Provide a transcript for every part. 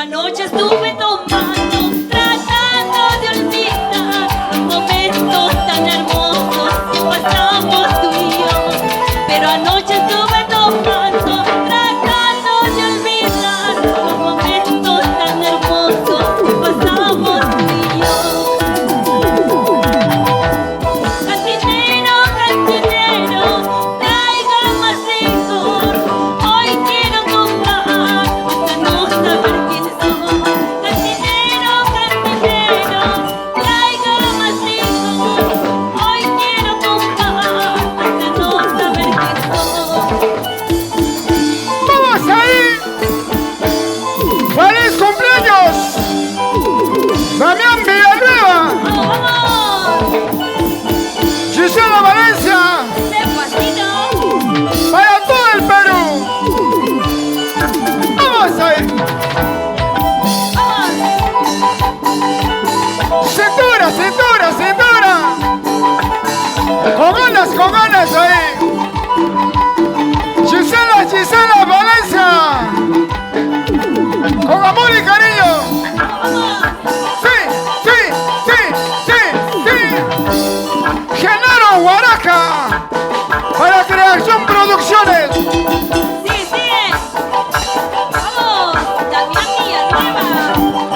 anoche estuve tomando, tratando de olvidar los momentos tan hermosos que pasamos tú y yo. Pero anoche estuve tomando, tratando de olvidar los momentos tan hermosos que pasamos tú y yo. Cantinero, cantinero, traiga más licor. Hoy quiero tomar hasta no saber quién soy. Cantinero, cantinero, traiga más licor. Hoy quiero tomar hasta no saber quién soy. ¡Vamos ahí! ¡Feliz cumpleaños! ¡Damián Villanueva! ¡Vamos, vamos! ¡Gisela Valencia! ¡Despacito! ¡Para todo el Perú! ¡Vamos ahí! ¡Vamos! ¡Cintura, cintura, cintura! Con ganas ahí! ¡Gisela, Gisela Valencia! ¡Con amor y cariño! ¡Vamos! ¡Sí, sí, sí, sí, sí! ¡Genaro Huaraca! Para Creación Producciones. ¡Sí, sigue! ¡Vamos! Damián Villanueva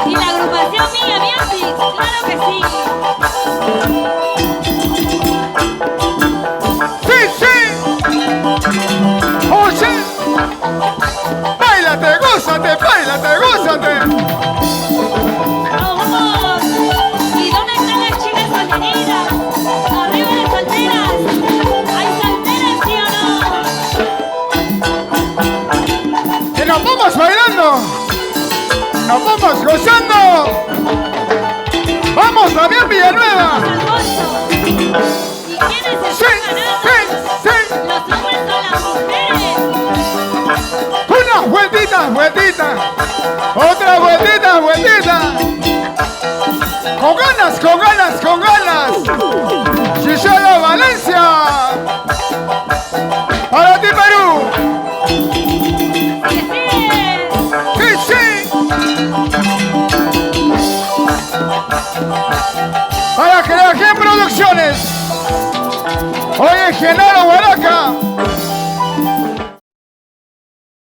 y la agrupación Mía Music, claro que sí. ¡Sí, sí! ¡Oh, sí! ¡Báilate, gózate, báilate, gózate! ¡Vamos, vamos! ¿Y dónde están las chicas solteras? ¡Arriba las solteras! ¿Hay solteras, sí o no? ¡Que nos vamos bailando! ¡Nos vamos gozando! ¡Vamos, Damián Villanueva! ¡Al bolso! ¿Y quiénes ¡Sí, están ganando? sí, sí! ¿Los hombres o las mujeres? ¡Una vueltita, vueltita! ¡Otra vueltita, vueltita! ¡Con ganas, con ganas, con ganas! ¡Gisela Valencia!